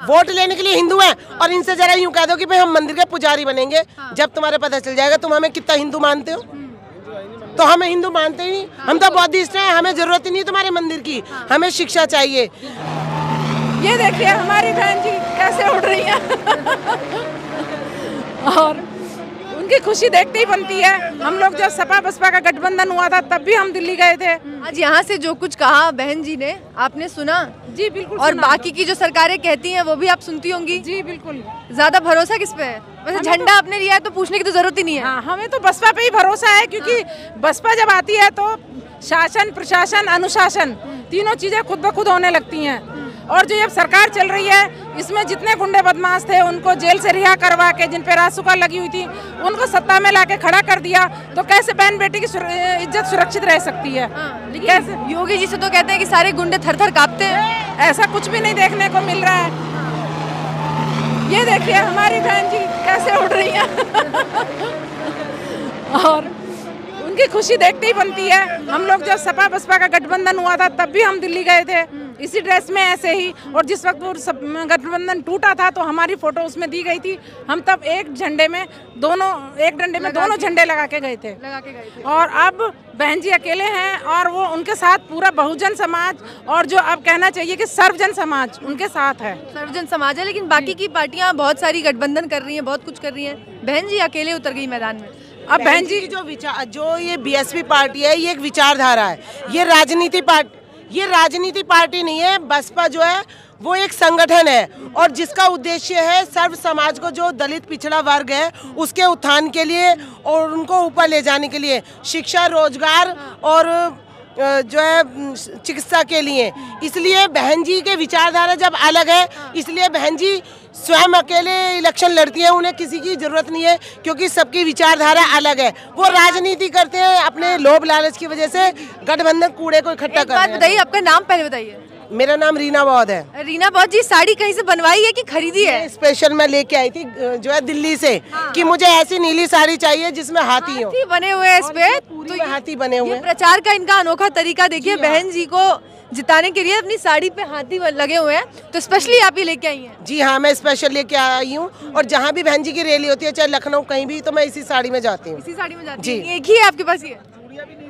Vote लेने के लिए हिंदू हैं और इनसे जरा यूं कह दो कि भाई हम मंदिर के पुजारी बनेंगे। जब तुम्हारे पता चल जाएगा तुम हमें कितना हिंदू मानते हो। तो हमें हिंदू मानते ही नहीं, हम तो बौद्धिस्ट हैं, हमें जरूरत ही नहीं तुम्हारे मंदिर की, हमें शिक्षा चाहिए। ये देखिए हमारी बहन जी कैसे उड़ रही है और उनकी खुशी देखते ही बनती है। हम लोग जब सपा बसपा का गठबंधन हुआ था तब भी हम दिल्ली गए थे। आज यहाँ से जो कुछ कहा बहन जी ने, आपने सुना? जी बिल्कुल। और बाकी की जो सरकारें कहती हैं वो भी आप सुनती होंगी? जी बिल्कुल। ज्यादा भरोसा किस पे है? वैसे झंडा आपने लिया है तो पूछने की तो जरूरत ही नहीं है। हाँ, हमें तो बसपा पे ही भरोसा है, क्योंकि बसपा जब आती है तो शासन, प्रशासन, अनुशासन तीनों चीजें खुद ब खुद होने लगती हैं। और जो ये सरकार चल रही है इसमें जितने गुंडे बदमाश थे उनको जेल से रिहा करवा के, जिन पे रासुका लगी हुई थी उनको सत्ता में लाके खड़ा कर दिया, तो कैसे बहन बेटी की इज्जत सुरक्षित रह सकती है? कैसे? योगी जी से तो कहते हैं कि सारे गुंडे थर थर कांपते हैं। ऐसा कुछ भी नहीं देखने को मिल रहा है। ये देखिए हमारी बहन जी कैसे उड़ रही है और उनकी खुशी देखते ही बनती है। हम लोग जब सपा बसपा का गठबंधन हुआ था तब भी हम दिल्ली गए थे इसी ड्रेस में ऐसे ही, और जिस वक्त वो गठबंधन टूटा था तो हमारी फोटो उसमें दी गई थी। हम तब एक डंडे में दोनों झंडे लगा के गए थे। और अब बहन जी अकेले हैं और वो उनके साथ पूरा बहुजन समाज, और जो अब कहना चाहिए कि सर्वजन समाज उनके साथ है। सर्वजन समाज है, लेकिन बाकी की पार्टियां बहुत सारी गठबंधन कर रही हैं, बहुत कुछ कर रही हैं। बहन जी अकेले उतर गई मैदान में। अब बहन जी जो ये बीएसपी पार्टी है ये एक विचारधारा है, ये राजनीति पार्टी नहीं है। बसपा जो है वो एक संगठन है और जिसका उद्देश्य है सर्व समाज को, जो दलित पिछड़ा वर्ग है उसके उत्थान के लिए और उनको ऊपर ले जाने के लिए, शिक्षा, रोजगार और जो है चिकित्सा के लिए। इसलिए बहन जी के विचारधारा जब अलग है, इसलिए बहन जी स्वयं अकेले इलेक्शन लड़ती है, उन्हें किसी की जरूरत नहीं है, क्योंकि सबकी विचारधारा अलग है। वो राजनीति करते हैं अपने लोभ लालच की वजह से, गठबंधन कूड़े को इकट्ठा कर रहे हैं। बताइए आपका नाम पहले बताइए। मेरा नाम रीना बौद्ध है। रीना बौद्ध जी, साड़ी कहीं से बनवाई है कि खरीदी है? स्पेशल मैं लेके आई थी जो है दिल्ली से, कि मुझे ऐसी नीली साड़ी चाहिए जिसमें हाथी हो। हाथी बने हुए हैं इस पे, तो हाथी बने हुए। प्रचार का इनका अनोखा तरीका देखिए। बहन जी को जिताने के लिए अपनी साड़ी पे हाथी लगे हुए हैं, तो स्पेशली आप ही लेके आई हैं? जी हाँ, मैं स्पेशल लेके आई हूँ और जहाँ भी बहन जी की रैली होती है, चाहे लखनऊ कहीं भी, तो मैं इसी साड़ी में जाती हूँ। इसी साड़ी में जाती जी। एक ही है आपके पास? ये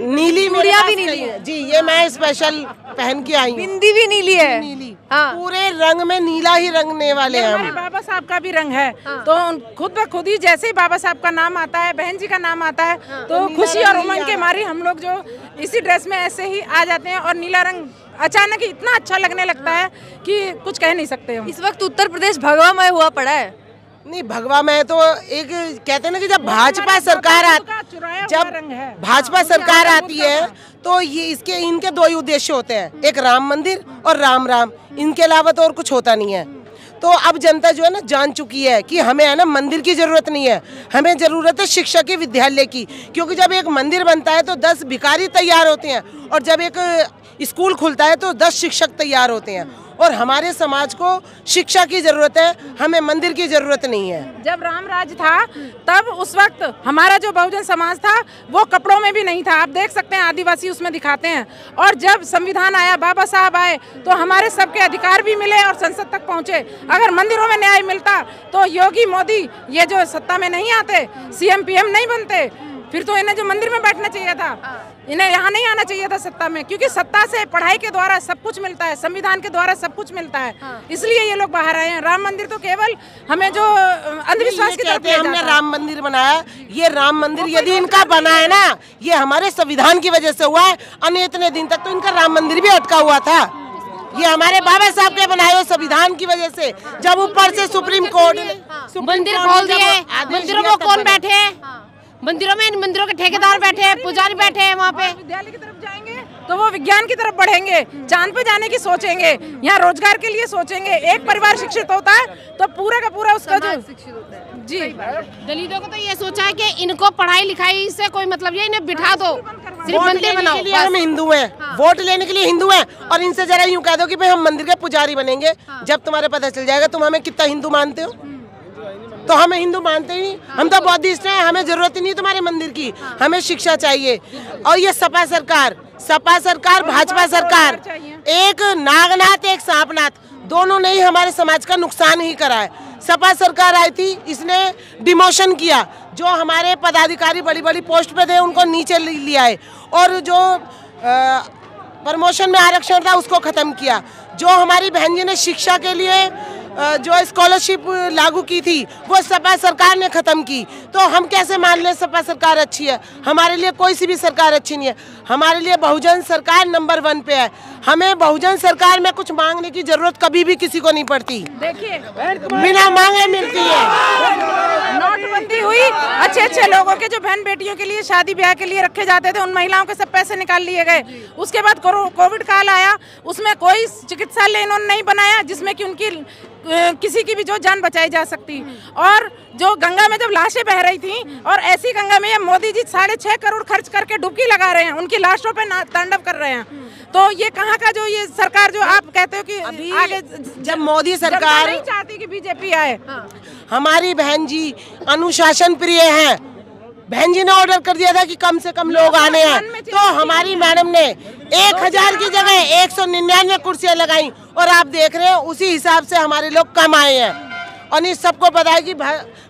नीली चूड़ियां भी नीली है जी, ये मैं स्पेशल पहन के आई हूँ। बिंदी भी नीली है। नीली, हाँ। पूरे रंग में नीला ही रंगने वाले हैं। हमारे बाबा साहब का भी रंग है। तो खुद ब खुद ही जैसे ही बाबा साहब का नाम आता है, बहन जी का नाम आता है, तो खुशी और उमंग के मारे हम लोग जो इसी ड्रेस में ऐसे ही आ जाते हैं। और नीला रंग अचानक इतना अच्छा लगने लगता है कि कुछ कह नहीं सकते हम। इस वक्त उत्तर प्रदेश भगवामय हुआ पड़ा है। नहीं, भगवा में तो एक कहते हैं ना कि जब भाजपा सरकार आती है तो ये इनके दो ही उद्देश्य होते हैं, एक राम मंदिर और राम। इनके अलावा तो और कुछ होता नहीं है। तो अब जनता जो है ना जान चुकी है कि हमें है ना मंदिर की जरूरत नहीं है, हमें जरूरत है शिक्षा के, विद्यालय की। क्योंकि जब एक मंदिर बनता है तो 10 भिखारी तैयार होते हैं, और जब एक स्कूल खुलता है तो 10 शिक्षक तैयार होते हैं। और हमारे समाज को शिक्षा की जरूरत है, हमें मंदिर की जरूरत नहीं है। जब राम राज था तब उस वक्त हमारा जो बहुजन समाज था वो कपड़ों में भी नहीं था। आप देख सकते हैं आदिवासी उसमें दिखाते हैं। और जब संविधान आया, बाबा साहब आए, तो हमारे सबके अधिकार भी मिले और संसद तक पहुंचे। अगर मंदिरों में न्याय मिलता तो योगी मोदी ये जो सत्ता में नहीं आते, सीएम पीएम नहीं बनते, फिर तो इन्हें जो मंदिर में बैठना चाहिए था, इन्हें यहाँ नहीं आना चाहिए था सत्ता में। क्योंकि सत्ता से, पढ़ाई के द्वारा सब कुछ मिलता है, संविधान के द्वारा सब कुछ मिलता है। इसलिए ये लोग बाहर आए हैं। राम मंदिर तो केवल हमें जो अंधविश्वास की तरफ ले जाता है। हमने राम मंदिर बनाया, ये राम मंदिर यदि इनका बना है ना, ये हमारे संविधान की वजह से हुआ है। अन्य इतने दिन तक तो इनका राम मंदिर भी अटका हुआ था। ये हमारे बाबा साहब के बनाए हुए संविधान की वजह से, जब ऊपर से सुप्रीम कोर्ट ने मंदिर खोल दिए, मंदिरों में कौन बैठे? मंदिरों में मंदिरों के ठेकेदार बैठे हैं, पुजारी बैठे हैं। वहाँ पे विद्यालय की तरफ जाएंगे तो वो विज्ञान की तरफ बढ़ेंगे, चांद पे जाने की सोचेंगे, यहाँ रोजगार के लिए सोचेंगे। एक परिवार शिक्षित होता है तो पूरा का पूरा उसका जो शिक्षित होता है। जी, दलितों को तो ये सोचा है कि इनको पढ़ाई लिखाई से कोई मतलब, ये इन्हें बिठा दो, सिर्फ मंदिर बनाओ। हम हिंदू हैं, वोट लेने के लिए हिंदू हैं, और इनसे जरा यूं कह दो कि भाई हम मंदिर के पुजारी बनेंगे। जब तुम्हारे पता चल जाएगा तुम हमें कितना हिंदू मानते हो। तो हमें हिंदू मानते ही नहीं, हम तो बौद्धिस्ट हैं, हमें जरूरत ही नहीं तुम्हारे मंदिर की, हमें शिक्षा चाहिए। और ये सपा सरकार, भाजपा सरकार, एक नागनाथ एक सांपनाथ, दोनों ने ही हमारे समाज का नुकसान ही करा है। सपा सरकार आई थी, इसने डिमोशन किया, जो हमारे पदाधिकारी बड़ी बड़ी पोस्ट पे थे उनको नीचे लिया है, और जो प्रमोशन में आरक्षण था उसको ख़त्म किया। जो हमारी बहन जी ने शिक्षा के लिए जो स्कॉलरशिप लागू की थी वो सपा सरकार ने ख़त्म की। तो हम कैसे मान लें सपा सरकार अच्छी है? हमारे लिए कोई सी भी सरकार अच्छी नहीं है। हमारे लिए बहुजन सरकार नंबर 1 पे है। हमें बहुजन सरकार में कुछ मांगने की जरूरत कभी भी किसी को नहीं पड़ती। देखिए बिना मांगे मिलती है। नोटबंदी हुई, अच्छे अच्छे लोगों के जो बहन बेटियों के लिए शादी ब्याह के लिए रखे जाते थे उन महिलाओं के सब पैसे निकाल लिए गए। उसके बाद कोविड काल आया, उसमें कोई चिकित्सालय इन्होंने नहीं बनाया जिसमें कि उनकी किसी की भी जो जान बचाई जा सकती। और जो गंगा में जब लाशें बह रही थी, और ऐसी गंगा में ये मोदी जी 6.5 करोड़ खर्च करके डुबकी लगा रहे हैं, उनकी लाशों पे तांडव कर रहे हैं। तो ये कहाँ का जो ये सरकार जो आप कहते हो कि अभी आगे जब मोदी सरकार नहीं चाहती कि बीजेपी आए। हमारी बहन जी अनुशासन प्रिय हैं। बहन जी ने ऑर्डर कर दिया था कि कम से कम लोग आने हैं, तो हमारी मैडम ने 1000 की जगह 199 कुर्सियां लगाई, और आप देख रहे हैं उसी हिसाब से हमारे लोग कम आए हैं। और इस सबको पता है कि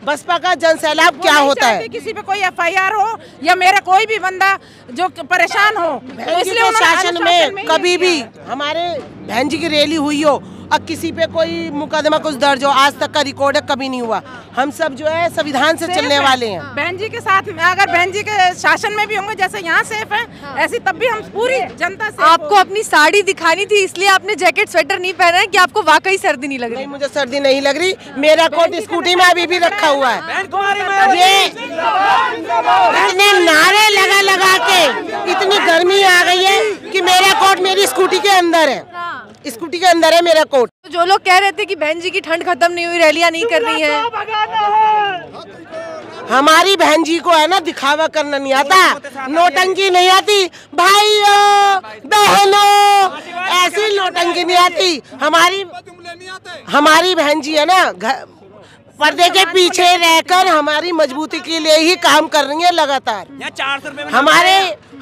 बसपा का जनसैलाब क्या होता है। किसी पे कोई FIR हो या मेरा कोई भी बंदा जो परेशान हो, तो इसलिए शासन में कभी भी हमारे बहन जी की रैली हुई हो और किसी पे कोई मुकदमा कुछ दर्ज हो, आज तक का रिकॉर्ड कभी नहीं हुआ। हम सब जो है संविधान से चलने वाले हैं। बहन जी के साथ में अगर बहन जी के शासन में भी होंगे जैसे यहाँ सेफ है, ऐसी तब भी हम पूरी जनता से। आपको अपनी साड़ी दिखानी थी इसलिए आपने जैकेट स्वेटर नहीं पहना है कि आपको वाकई सर्दी नहीं लग रही? नहीं, मुझे सर्दी नहीं लग रही। मेरा कोट स्कूटी में अभी भी रखा हुआ है। ये इतने नारे लगा लगा के इतनी गर्मी आ गई है कि मेरा कोट मेरी स्कूटी के अंदर है। स्कूटी के अंदर है मेरा कोट। तो जो लोग कह रहे थे कि बहन जी की ठंड खत्म नहीं हुई, रैलियां नहीं कर रही हैं, हमारी बहन जी को है ना दिखावा करना नहीं आता, नोटंकी नहीं आती। भाइयों बहनों, ऐसी नोटंकी नहीं आती। हमारी बहन जी है ना पर्दे के पीछे रहकर हमारी मजबूती के लिए ही काम कर रही है लगातार।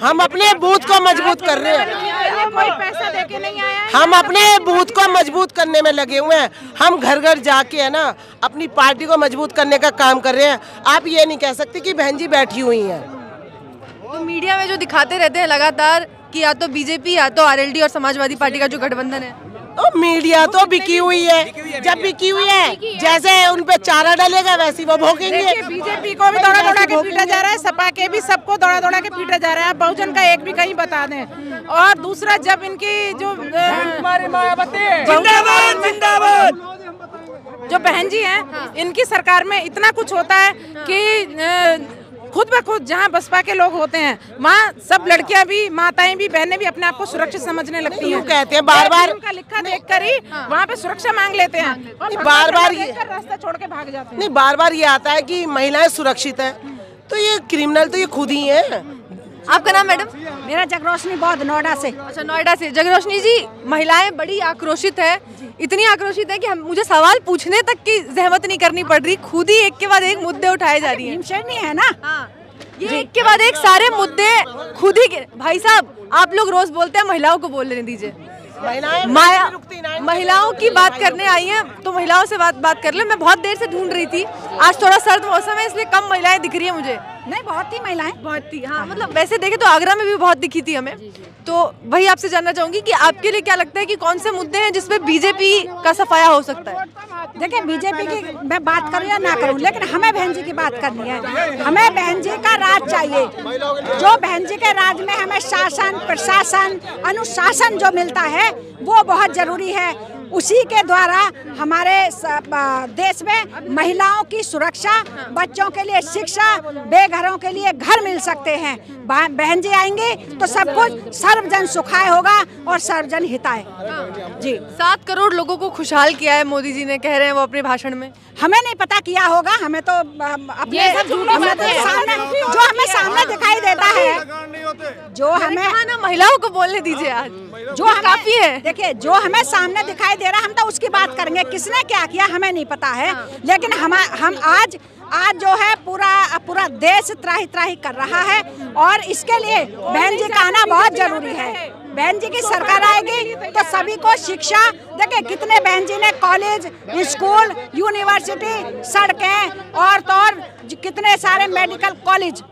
हम अपने बूथ को मजबूत कर रहे हैं। कोई पैसा देके नहीं आया है। हम अपने बूथ को मजबूत करने में लगे हुए हैं। हम घर घर जाके है ना अपनी पार्टी को मजबूत करने का काम कर रहे हैं। आप ये नहीं कह सकते कि बहन जी बैठी हुई हैं। तो मीडिया में जो दिखाते रहते हैं लगातार कि या तो बीजेपी या तो RLD और समाजवादी पार्टी का जो गठबंधन है, तो मीडिया तो बिकी हुई है। जब बिकी हुई है, जैसे उन पे चारा डालेगा वैसे वो भोंकेंगे। बीजेपी को भी दौड़ा दौड़ा के पीटा जा रहा है, सपा के भी सबको दौड़ा दौड़ा के पीटा जा रहा है। बहुजन का एक भी कहीं बता दें। और दूसरा, जब इनकी जो जो बहन जी हैं, इनकी सरकार में इतना कुछ होता है कि खुद ब खुद जहाँ बसपा के लोग होते हैं वहाँ सब लड़कियां भी, माताएं भी, बहनें भी अपने आप को सुरक्षित समझने लगती हैं। कहते हैं बार-बार उनका लिखा देखकर ही वहाँ पे सुरक्षा मांग लेते हैं, और बार-बार ये रास्ता छोड़ के भाग जाते हैं। नहीं, बार-बार ये आता है कि महिलाएं सुरक्षित है, तो ये क्रिमिनल तो ये खुद ही है। आपका नाम मैडम? मेरा जगरोशनी बौद्ध, नोएडा से। अच्छा, नोएडा से। जगरोशनी जी, महिलाएं बड़ी आक्रोशित है, इतनी आक्रोशित है कि मुझे सवाल पूछने तक की जहमत नहीं करनी पड़ रही, खुद ही एक के बाद एक मुद्दे उठाए जा रही है। नहीं है ना, ये एक के बाद एक सारे मुद्दे खुद ही भाई साहब, आप लोग रोज बोलते हैं महिलाओं को बोलने दीजिए। महिलाओं की बात करने आई हैं तो महिलाओं से बात कर ले। मैं बहुत देर से ढूंढ रही थी, आज थोड़ा सर्द मौसम है इसलिए कम महिलाएं दिख रही है मुझे। नहीं, बहुत ही महिलाएं, बहुत थी। हाँ, मतलब वैसे देखे तो आगरा में भी बहुत दिखी थी हमें। तो वही आपसे जानना चाहूंगी कि आपके लिए क्या लगता है कि कौन से मुद्दे हैं जिसपे बीजेपी का सफाया हो सकता है? देखिए, बीजेपी की मैं बात करूं या ना करूं, लेकिन हमें बहन जी की बात करनी है। हमें बहन जी का राज चाहिए। जो बहन जी के राज में हमें शासन, प्रशासन, अनुशासन जो मिलता है वो बहुत जरूरी है। उसी के द्वारा हमारे देश में महिलाओं की सुरक्षा, बच्चों के लिए शिक्षा, बेघरों के लिए घर मिल सकते हैं। बहन जी आएंगे तो सब कुछ सर्वजन सुखाय होगा और सर्वजन हिताय। जी, 7 करोड़ लोगों को खुशहाल किया है मोदी जी ने, कह रहे हैं वो अपने भाषण में। हमें नहीं पता किया होगा, हमें तो अपने सामने जो हमें सामने दिखाई देता है, जो हमें ना महिलाओं को बोलने दीजिए आज, जो हमें काफी है। देखिए, जो हमें सामने दिखाई दे रहा है हम तो उसकी बात करेंगे। किसने क्या किया हमें नहीं पता है, लेकिन हम आज जो है पूरा देश त्राही त्राही कर रहा है, और इसके लिए बहन जी का आना बहुत जरूरी है। बहन जी की सरकार आएगी तो सभी को शिक्षा, देखिए कितने बहन जी ने कॉलेज, स्कूल, यूनिवर्सिटी, सड़कें और तो और कितने सारे मेडिकल कॉलेज,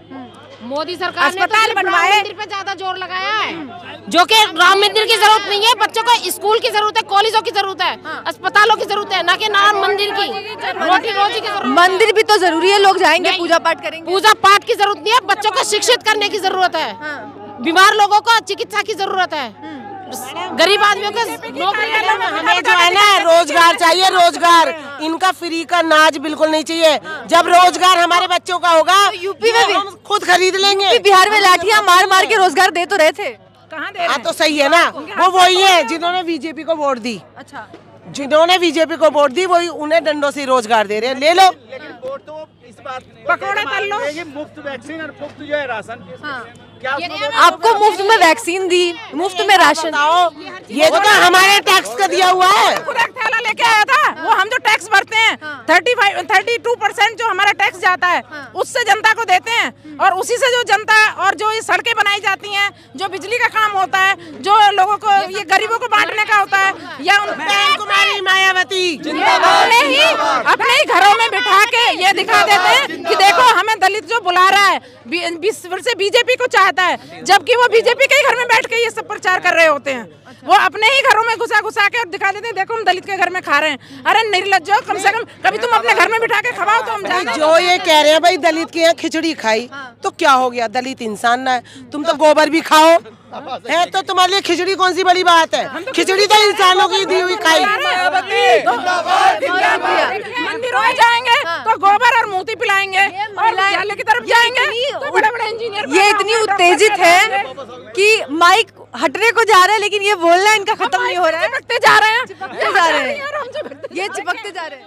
मोदी सरकार अस्पताल ने बनवाए। राम मंदिर पे ज्यादा जोर लगाया है, जो कि राम मंदिर की जरूरत नहीं है, बच्चों को स्कूल की जरूरत है, कॉलेजों की जरूरत है, अस्पतालों की जरूरत है, ना कि राम मंदिर की रोटी रोजी की जरूरत है। मंदिर भी तो जरूरी है, लोग जाएंगे पूजा पाठ करेंगे। पूजा पाठ की जरूरत नहीं है, बच्चों को शिक्षित करने की जरूरत है, बीमार लोगों को चिकित्सा की जरूरत है, गरीब आदमियों को नौकरी। हमें जो है ना रोजगार चाहिए, रोजगार। इनका फ्री का नाज बिल्कुल नहीं चाहिए। जब रोजगार हमारे बच्चों का होगा यूपी में भी हम खुद खरीद लेंगे। बिहार में लाठियां मार मार के रोजगार दे तो रहे थे, कहाँ दे रहे हाँ हैं? तो सही है ना, वो वही है जिन्होंने बीजेपी को वोट दी। अच्छा जिन्होंने बीजेपी को वोट दी वही उन्हें डंडों से रोजगार दे रहे हैं। ले लो, वोट तो इस बात पकौड़े तल लो। मुफ्त वैक्सीन और मुफ्त जो है राशन, हाँ। क्या उसमें वोट आपको मुफ्त में वैक्सीन दी, मुफ्त में राशन। बताओ, ये तो हमारे टैक्स का दिया हुआ है। खुद एक थैला लेके आया था, वो हम जो टैक्स भरते हैं 32% जो हमारा टैक्स जाता है उससे जनता को देते हैं, और उसी से जो जनता और जो ये सड़कें बनाई जाती हैं, जो बिजली का काम होता है, जो लोगों को ये गरीबों को बांटने का होता है, या कुमारी मायावती अपने ही घरों में बिठा के ये दिखा देते हैं कि देखो हमें दलित जो बुला रहा है, 20 वर्ष से बीजेपी को चाहता है, जबकि वो बीजेपी के ही घर में बैठ के ये सब प्रचार कर रहे होते हैं। वो अपने ही घरों में घुसा के और दिखा देते हैं, देखो हम दलित के घर में खा रहे हैं। अरे निर्लज्जो, कम से कम कभी तुम अपने घर में बिठा के खवाओ तो हम जाने। जो ये कह रहे हैं भाई दलित के यहाँ खिचड़ी खाई तो क्या हो गया, दलित इंसान ना है? तुम तो गोबर भी खाओ है, तो तुम्हारे लिए खिचड़ी कौन सी बड़ी बात है? खिचड़ी तो इंसानों की दी हुई खाई। मंदिरों में जाएंगे तो गोबर और मोती पिलाएंगे, और विद्यालय की तरफ जाएंगे तो बड़े बड़े इंजीनियर। ये इतनी उत्तेजित है कि माइक हटने को जा रहा है, लेकिन ये बोलना इनका खत्म नहीं हो रहा है। चिपकते जा रहे हैं, चिपकते जा रहे हैं, ये चिपकते जा रहे हैं।